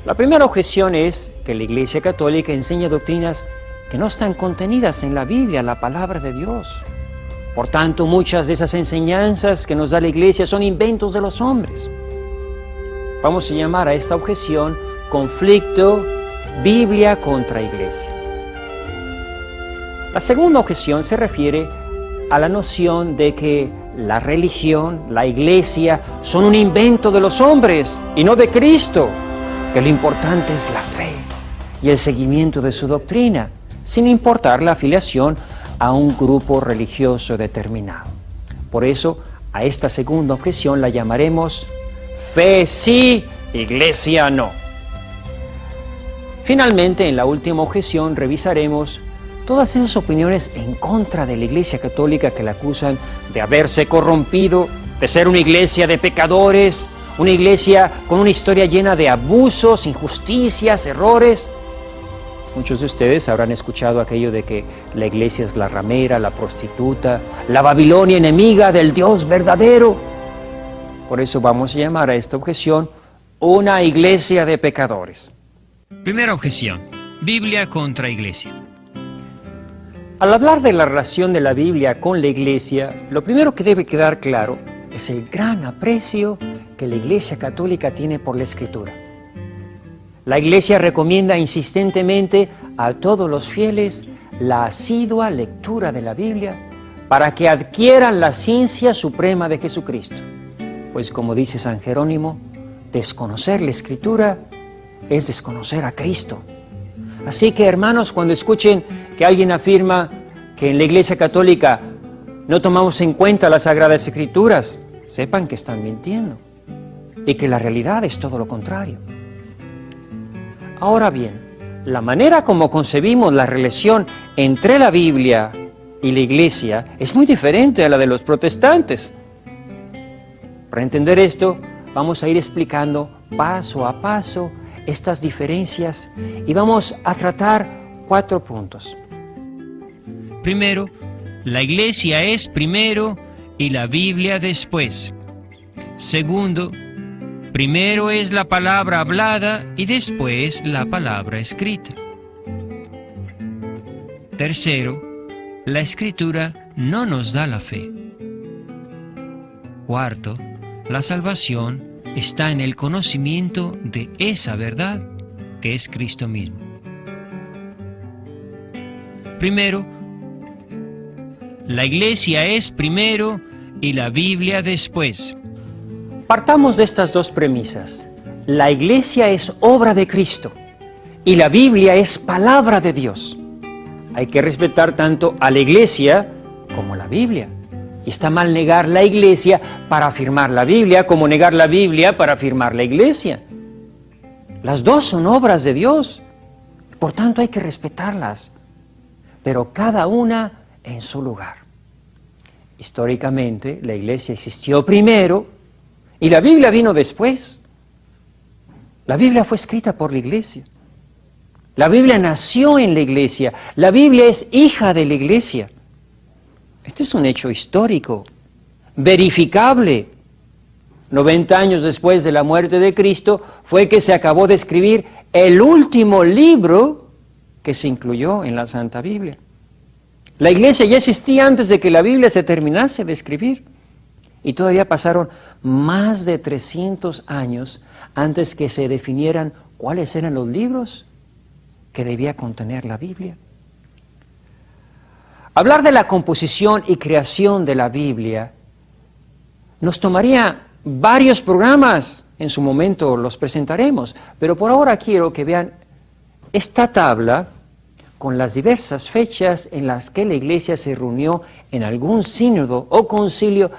La primera objeción es que la Iglesia Católica enseña doctrinas que no están contenidas en la Biblia, la palabra de Dios. Por tanto, muchas de esas enseñanzas que nos da la Iglesia son inventos de los hombres. Vamos a llamar a esta objeción conflicto Biblia contra Iglesia. La segunda objeción se refiere a la noción de que la religión, la Iglesia, son un invento de los hombres y no de Cristo, que lo importante es la fe y el seguimiento de su doctrina, sin importar la afiliación a un grupo religioso determinado. Por eso, a esta segunda objeción la llamaremos fe sí, Iglesia no. Finalmente, en la última objeción revisaremos todas esas opiniones en contra de la Iglesia Católica que la acusan de haberse corrompido, de ser una iglesia de pecadores, una iglesia con una historia llena de abusos, injusticias, errores. Muchos de ustedes habrán escuchado aquello de que la iglesia es la ramera, la prostituta, la Babilonia enemiga del Dios verdadero. Por eso vamos a llamar a esta objeción una iglesia de pecadores. Primera objeción, Biblia contra Iglesia. Al hablar de la relación de la Biblia con la Iglesia, lo primero que debe quedar claro es el gran aprecio que la Iglesia Católica tiene por la Escritura. La Iglesia recomienda insistentemente a todos los fieles la asidua lectura de la Biblia para que adquieran la ciencia suprema de Jesucristo. Pues como dice San Jerónimo, desconocer la Escritura es desconocer a Cristo. Así que, hermanos, cuando escuchen que alguien afirma que en la Iglesia Católica no tomamos en cuenta las Sagradas Escrituras, sepan que están mintiendo y que la realidad es todo lo contrario. Ahora bien, la manera como concebimos la relación entre la Biblia y la Iglesia es muy diferente a la de los protestantes. Para entender esto, vamos a ir explicando paso a paso estas diferencias y vamos a tratar 4 puntos. Primero, la Iglesia es primero y la Biblia después. Segundo, primero es la palabra hablada y después la palabra escrita. Tercero, la Escritura no nos da la fe. Cuarto, la salvación está en el conocimiento de esa verdad que es Cristo mismo. Primero, la Iglesia es primero y la Biblia después. Partamos de estas 2 premisas. La Iglesia es obra de Cristo y la Biblia es palabra de Dios. Hay que respetar tanto a la Iglesia como la Biblia. Y está mal negar la Iglesia para afirmar la Biblia, como negar la Biblia para afirmar la Iglesia. Las 2 son obras de Dios, por tanto hay que respetarlas, pero cada una en su lugar. Históricamente, la Iglesia existió primero y la Biblia vino después. La Biblia fue escrita por la Iglesia. La Biblia nació en la Iglesia. La Biblia es hija de la Iglesia. Este es un hecho histórico, verificable. 90 años después de la muerte de Cristo fue que se acabó de escribir el último libro que se incluyó en la Santa Biblia. La Iglesia ya existía antes de que la Biblia se terminase de escribir. Y todavía pasaron más de 300 años antes que se definieran cuáles eran los libros que debía contener la Biblia. Hablar de la composición y creación de la Biblia nos tomaría varios programas, en su momento los presentaremos, pero por ahora quiero que vean esta tabla con las diversas fechas en las que la Iglesia se reunió en algún sínodo o concilio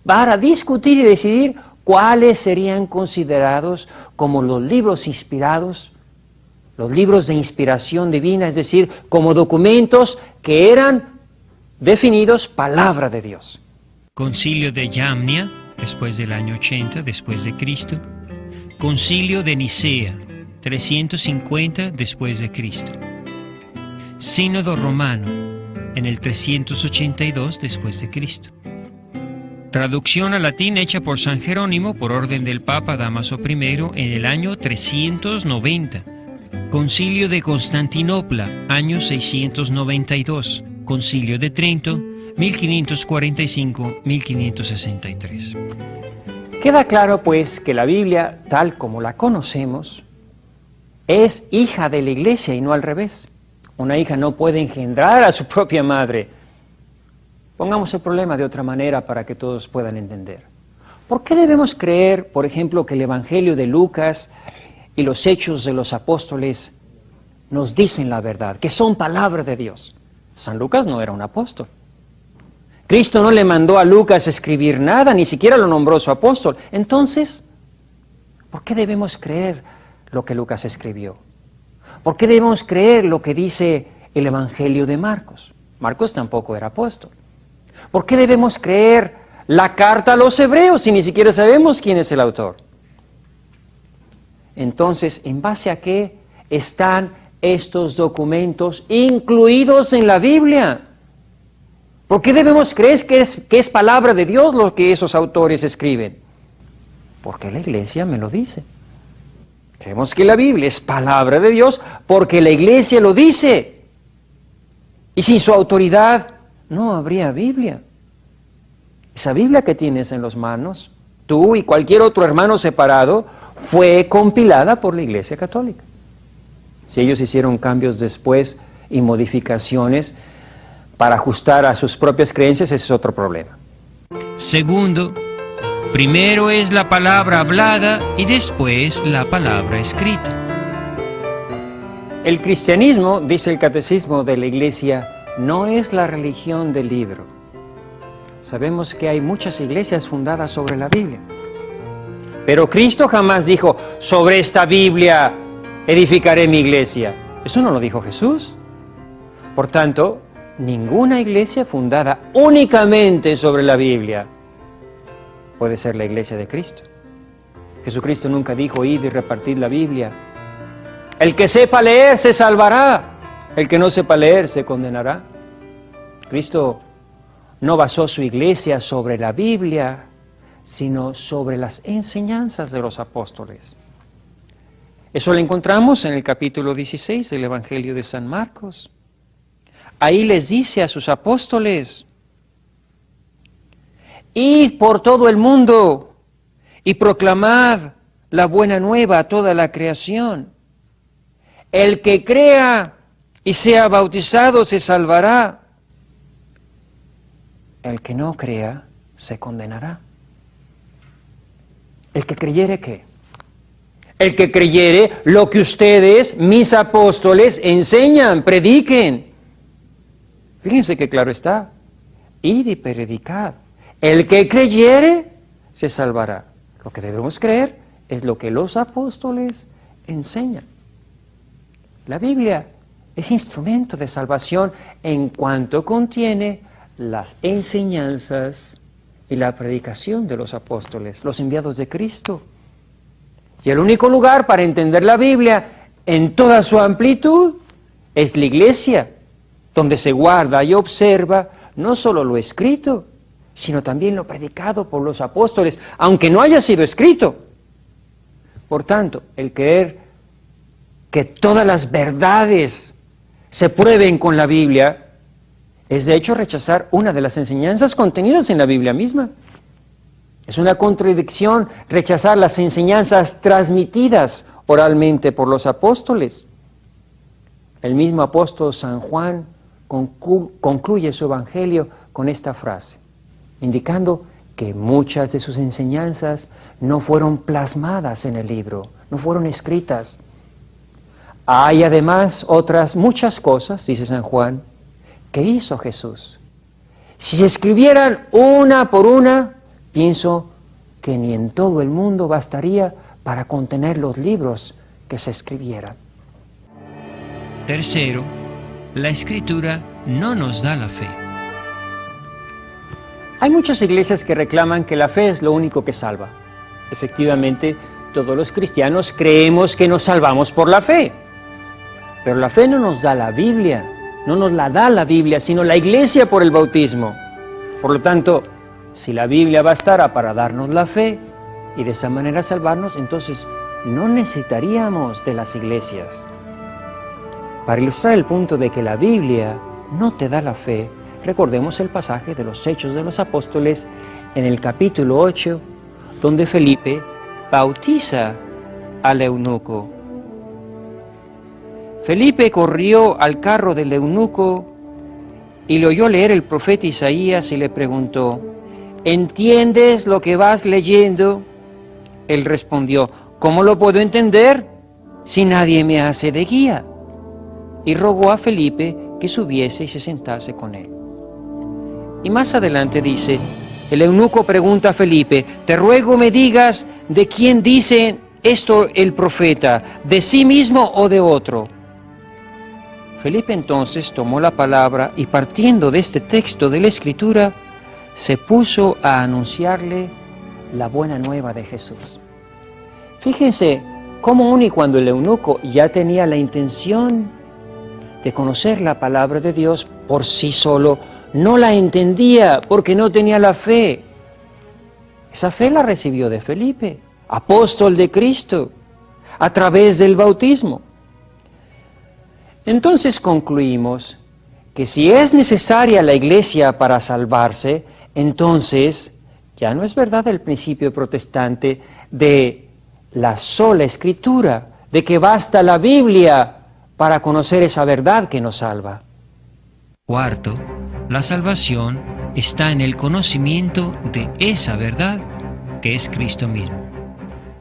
para discutir y decidir cuáles serían considerados como los libros inspirados, los libros de inspiración divina, es decir, como documentos que eran definidos palabra de Dios. Concilio de Yamnia, después del año 80 después de Cristo. Concilio de Nicea, 350 después de Cristo. Sínodo romano, en el 382 después de Cristo. Traducción al latín hecha por San Jerónimo por orden del Papa Dámaso I en el año 390. Concilio de Constantinopla, año 692. Concilio de Trento, 1545-1563. Queda claro, pues, que la Biblia, tal como la conocemos, es hija de la Iglesia y no al revés. Una hija no puede engendrar a su propia madre. Pongamos el problema de otra manera para que todos puedan entender. ¿Por qué debemos creer, por ejemplo, que el Evangelio de Lucas y los Hechos de los Apóstoles nos dicen la verdad, que son palabra de Dios? San Lucas no era un apóstol. Cristo no le mandó a Lucas escribir nada, ni siquiera lo nombró su apóstol. Entonces, ¿por qué debemos creer lo que Lucas escribió? ¿Por qué debemos creer lo que dice el Evangelio de Marcos? Marcos tampoco era apóstol. ¿Por qué debemos creer la carta a los hebreos si ni siquiera sabemos quién es el autor? Entonces, ¿en base a qué están estos documentos incluidos en la Biblia? ¿Por qué debemos creer que es palabra de Dios lo que esos autores escriben? Porque la Iglesia me lo dice. Creemos que la Biblia es palabra de Dios porque la Iglesia lo dice. Y sin su autoridad no habría Biblia. Esa Biblia que tienes en las manos, tú y cualquier otro hermano separado, fue compilada por la Iglesia Católica. Si ellos hicieron cambios después y modificaciones para ajustar a sus propias creencias, ese es otro problema. Segundo, primero es la palabra hablada y después la palabra escrita. El cristianismo, dice el catecismo de la Iglesia, no es la religión del libro. Sabemos que hay muchas iglesias fundadas sobre la Biblia. Pero Cristo jamás dijo, sobre esta Biblia edificaré mi iglesia. Eso no lo dijo Jesús. Por tanto, ninguna iglesia fundada únicamente sobre la Biblia puede ser la iglesia de Cristo. Jesucristo nunca dijo, id y repartid la Biblia. El que sepa leer se salvará, el que no sepa leer se condenará. Cristo no basó su iglesia sobre la Biblia, sino sobre las enseñanzas de los apóstoles. Eso lo encontramos en el capítulo 16 del Evangelio de San Marcos. Ahí les dice a sus apóstoles, id por todo el mundo y proclamad la buena nueva a toda la creación. El que crea y sea bautizado se salvará. El que no crea se condenará. El que creyere, ¿qué? El que creyere lo que ustedes, mis apóstoles, enseñan, prediquen. Fíjense que claro está, id y predicad. El que creyere se salvará. Lo que debemos creer es lo que los apóstoles enseñan. La Biblia es instrumento de salvación en cuanto contiene las enseñanzas y la predicación de los apóstoles, los enviados de Cristo. Y el único lugar para entender la Biblia en toda su amplitud es la iglesia, donde se guarda y observa no solo lo escrito, sino también lo predicado por los apóstoles, aunque no haya sido escrito. Por tanto, el creer que todas las verdades se prueben con la Biblia es de hecho rechazar una de las enseñanzas contenidas en la Biblia misma. Es una contradicción rechazar las enseñanzas transmitidas oralmente por los apóstoles. El mismo apóstol San Juan concluye su evangelio con esta frase, indicando que muchas de sus enseñanzas no fueron plasmadas en el libro, no fueron escritas. Hay además otras muchas cosas, dice San Juan, que hizo Jesús. Si se escribieran una por una, pienso que ni en todo el mundo bastaría para contener los libros que se escribieran. Tercero, la Escritura no nos da la fe. Hay muchas iglesias que reclaman que la fe es lo único que salva. Efectivamente, todos los cristianos creemos que nos salvamos por la fe. Pero la fe no nos da la Biblia, no nos la da la Biblia, sino la iglesia por el bautismo. Por lo tanto, Si la Biblia bastara para darnos la fe y de esa manera salvarnos, entonces no necesitaríamos de las iglesias. Para ilustrar el punto de que la Biblia no te da la fe, recordemos el pasaje de los Hechos de los Apóstoles en el capítulo 8, donde Felipe bautiza al eunuco. Felipe corrió al carro del eunuco y le oyó leer el profeta Isaías y le preguntó: ¿entiendes lo que vas leyendo? Él respondió: ¿cómo lo puedo entender si nadie me hace de guía? Y rogó a Felipe que subiese y se sentase con él. Y más adelante dice, el eunuco pregunta a Felipe: te ruego me digas de quién dice esto el profeta, de sí mismo o de otro. Felipe entonces tomó la palabra y, partiendo de este texto de la Escritura, se puso a anunciarle la buena nueva de Jesús. Fíjense cómo aun y cuando el eunuco ya tenía la intención de conocer la palabra de Dios por sí solo, no la entendía porque no tenía la fe. Esa fe la recibió de Felipe, apóstol de Cristo, a través del bautismo. Entonces concluimos que si es necesaria la iglesia para salvarse, entonces ya no es verdad el principio protestante de la sola Escritura, de que basta la Biblia para conocer esa verdad que nos salva. Cuarto, la salvación está en el conocimiento de esa verdad que es Cristo mismo.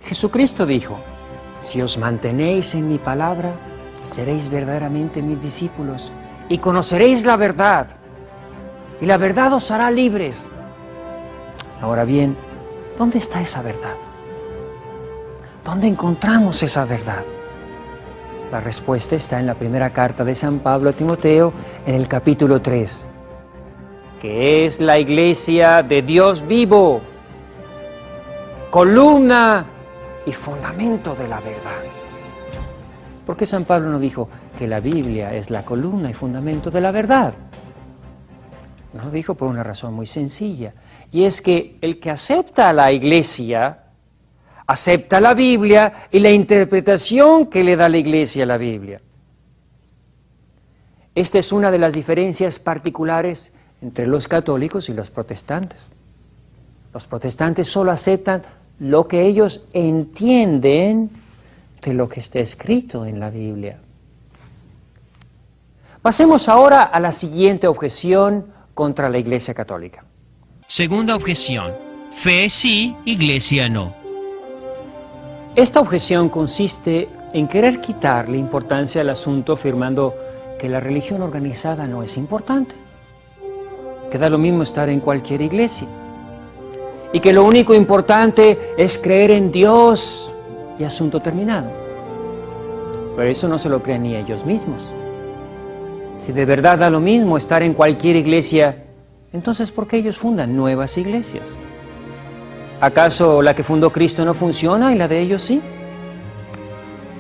Jesucristo dijo: si os mantenéis en mi palabra, seréis verdaderamente mis discípulos y conoceréis la verdad, y la verdad os hará libres. Ahora bien, ¿dónde está esa verdad? ¿Dónde encontramos esa verdad? La respuesta está en la primera carta de San Pablo a Timoteo, en el capítulo 3, que es la iglesia de Dios vivo, columna y fundamento de la verdad. ¿Por qué San Pablo no dijo que la Biblia es la columna y fundamento de la verdad? No lo dijo por una razón muy sencilla, y es que el que acepta a la iglesia acepta la Biblia y la interpretación que le da la iglesia a la Biblia. Esta es una de las diferencias particulares entre los católicos y los protestantes. Los protestantes solo aceptan lo que ellos entienden de lo que está escrito en la Biblia. Pasemos ahora a la siguiente objeción contra la Iglesia Católica. Segunda objeción: fe sí, iglesia no. Esta objeción consiste en querer quitarle importancia al asunto afirmando que la religión organizada no es importante, que da lo mismo estar en cualquier iglesia, y que lo único importante es creer en Dios y asunto terminado. Pero eso no se lo creen ni ellos mismos. Si de verdad da lo mismo estar en cualquier iglesia, entonces ¿por qué ellos fundan nuevas iglesias? ¿Acaso la que fundó Cristo no funciona y la de ellos sí?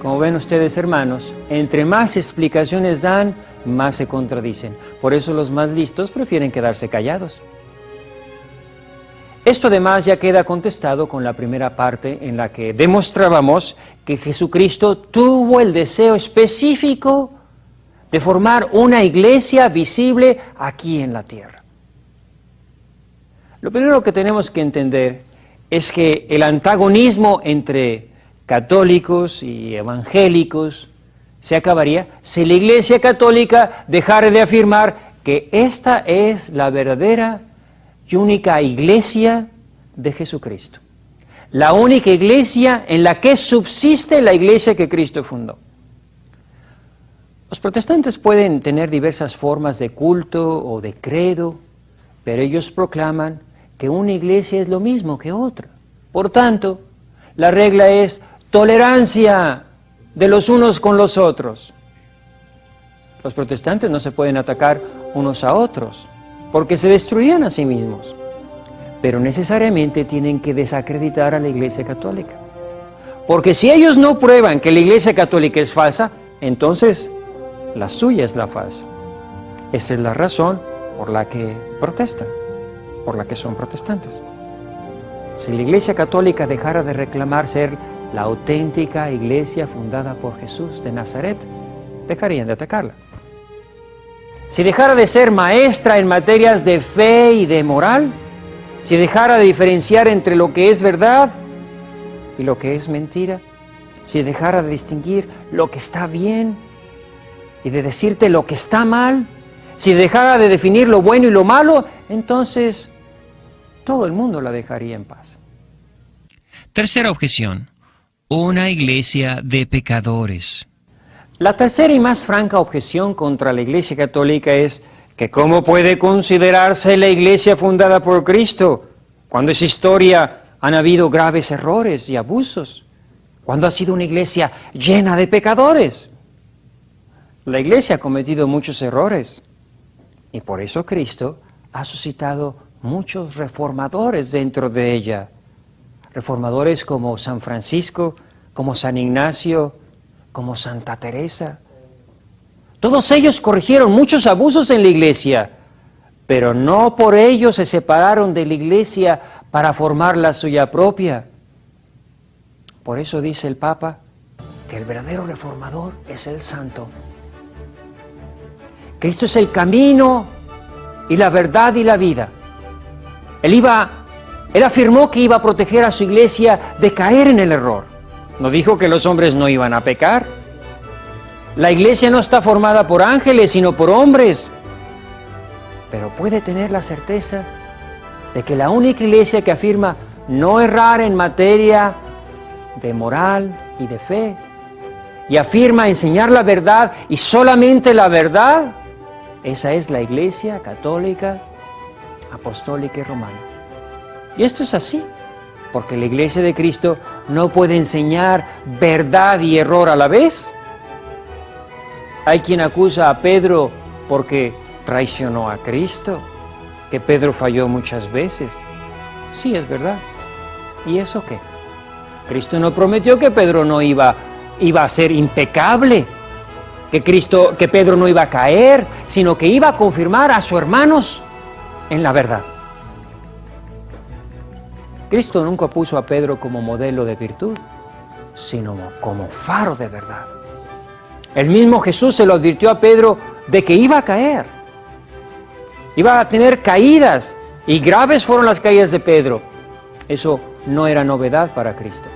Como ven ustedes, hermanos, entre más explicaciones dan, más se contradicen. Por eso los más listos prefieren quedarse callados. Esto además ya queda contestado con la primera parte en la que demostrábamos que Jesucristo tuvo el deseo específico de formar una iglesia visible aquí en la tierra. Lo primero que tenemos que entender es que el antagonismo entre católicos y evangélicos se acabaría si la Iglesia Católica dejara de afirmar que esta es la verdadera y única iglesia de Jesucristo. La única iglesia en la que subsiste la iglesia que Cristo fundó. Los protestantes pueden tener diversas formas de culto o de credo, pero ellos proclaman que una iglesia es lo mismo que otra. Por tanto, la regla es tolerancia de los unos con los otros. Los protestantes no se pueden atacar unos a otros, porque se destruirían a sí mismos. Pero necesariamente tienen que desacreditar a la Iglesia Católica. Porque si ellos no prueban que la Iglesia Católica es falsa, entonces la suya es la falsa. Esa es la razón por la que protestan. por la que son protestantes. Si la Iglesia Católica dejara de reclamar ser la auténtica iglesia fundada por Jesús de Nazaret, dejarían de atacarla. Si dejara de ser maestra en materias de fe y de moral, si dejara de diferenciar entre lo que es verdad y lo que es mentira, si dejara de distinguir lo que está bien y de decirte lo que está mal, si dejara de definir lo bueno y lo malo, entonces todo el mundo la dejaría en paz. Tercera objeción: una iglesia de pecadores. La tercera y más franca objeción contra la Iglesia Católica es que ¿cómo puede considerarse la iglesia fundada por Cristo cuando en su historia han habido graves errores y abusos? Cuando ha sido una iglesia llena de pecadores. La iglesia ha cometido muchos errores y por eso Cristo ha suscitado muchos reformadores dentro de ella. Reformadores como San Francisco, como San Ignacio, como Santa Teresa. Todos ellos corrigieron muchos abusos en la iglesia, pero no por ello se separaron de la iglesia para formar la suya propia. Por eso dice el Papa que el verdadero reformador es el santo. Cristo es el camino y la verdad y la vida. Él afirmó que iba a proteger a su iglesia de caer en el error. No dijo que los hombres no iban a pecar. La iglesia no está formada por ángeles, sino por hombres. Pero puede tener la certeza de que la única iglesia que afirma no errar en materia de moral y de fe, y afirma enseñar la verdad y solamente la verdad, esa es la Iglesia Católica, Apostólica y Romana. Y esto es así, porque la Iglesia de Cristo no puede enseñar verdad y error a la vez. Hay quien acusa a Pedro porque traicionó a Cristo, que Pedro falló muchas veces. Sí, es verdad. ¿Y eso qué? Cristo no prometió que Pedro no iba a ser impecable, que Pedro no iba a caer, sino que iba a confirmar a sus hermanos en la verdad. Cristo nunca puso a Pedro como modelo de virtud, sino como faro de verdad. El mismo Jesús se lo advirtió a Pedro de que iba a caer. Iba a tener caídas, y graves fueron las caídas de Pedro. Eso no era novedad para Cristo.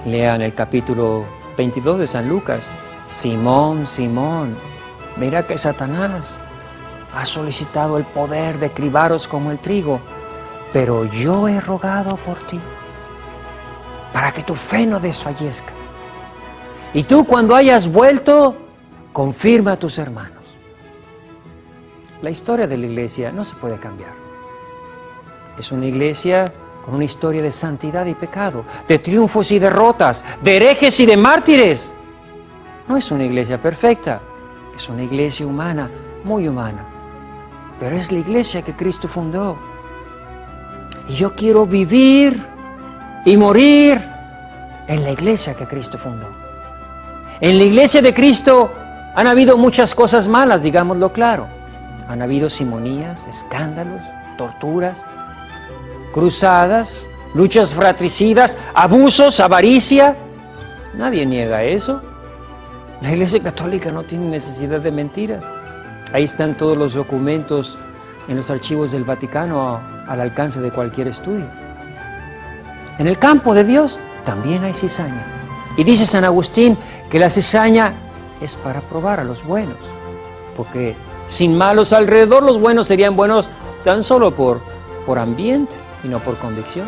Lean el capítulo 22 de San Lucas. Simón, Simón, mira que Satanás ha solicitado el poder de cribaros como el trigo, pero yo he rogado por ti, para que tu fe no desfallezca. Y tú, cuando hayas vuelto, confirma a tus hermanos. La historia de la iglesia no se puede cambiar. Es una iglesia con una historia de santidad y pecado, de triunfos y derrotas, de herejes y de mártires. No es una iglesia perfecta, es una iglesia humana, muy humana. Pero es la iglesia que Cristo fundó. Y yo quiero vivir y morir en la iglesia que Cristo fundó. En la iglesia de Cristo han habido muchas cosas malas, digámoslo claro. Han habido simonías, escándalos, torturas, cruzadas, luchas fratricidas, abusos, avaricia. Nadie niega eso. La Iglesia Católica no tiene necesidad de mentiras. Ahí están todos los documentos en los archivos del Vaticano al alcance de cualquier estudio. En el campo de Dios también hay cizaña. Y dice San Agustín que la cizaña es para probar a los buenos, porque sin malos alrededor, los buenos serían buenos tan solo por ambiente y no por convicción.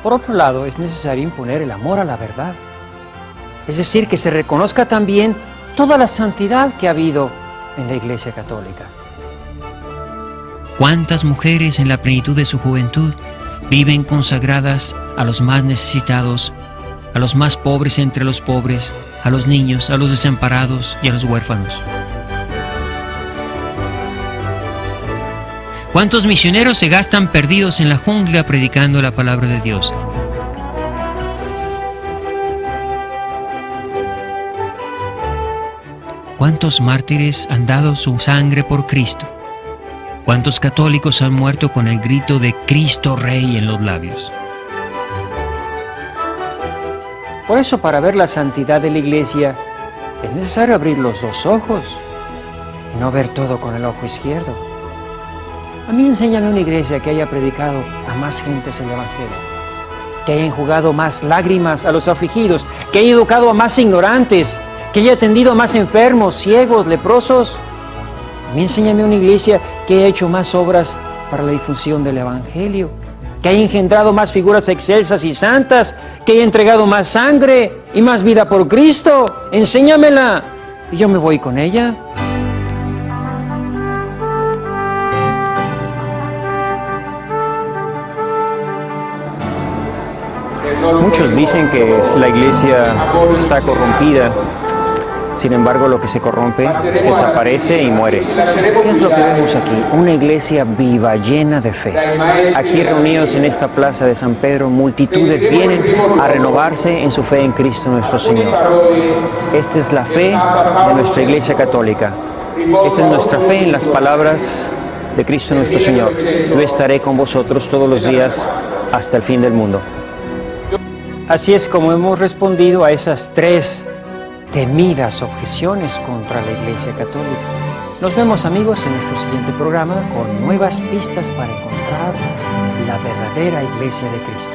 Por otro lado, es necesario imponer el amor a la verdad. Es decir, que se reconozca también toda la santidad que ha habido en la Iglesia Católica. ¿Cuántas mujeres en la plenitud de su juventud viven consagradas a los más necesitados, a los más pobres entre los pobres, a los niños, a los desamparados y a los huérfanos? ¿Cuántos misioneros se gastan perdidos en la jungla predicando la palabra de Dios? ¿Cuántos mártires han dado su sangre por Cristo? ¿Cuántos católicos han muerto con el grito de Cristo Rey en los labios? Por eso, para ver la santidad de la Iglesia, es necesario abrir los dos ojos y no ver todo con el ojo izquierdo. A mí enséñame una iglesia que haya predicado a más gentes el Evangelio, que haya enjugado más lágrimas a los afligidos, que haya educado a más ignorantes, que haya atendido a más enfermos, ciegos, leprosos. A mí enséñame una iglesia que haya hecho más obras para la difusión del Evangelio, que haya engendrado más figuras excelsas y santas, que haya entregado más sangre y más vida por Cristo. Enséñamela y yo me voy con ella. Muchos dicen que la iglesia está corrompida. Sin embargo, lo que se corrompe desaparece y muere. ¿Qué es lo que vemos aquí? Una iglesia viva, llena de fe. Aquí reunidos en esta plaza de San Pedro, multitudes vienen a renovarse en su fe en Cristo nuestro Señor. Esta es la fe de nuestra Iglesia Católica. Esta es nuestra fe en las palabras de Cristo nuestro Señor. Yo estaré con vosotros todos los días hasta el fin del mundo. Así es como hemos respondido a esas tres temidas objeciones contra la Iglesia Católica. Nos vemos, amigos, en nuestro siguiente programa con nuevas pistas para encontrar la verdadera Iglesia de Cristo.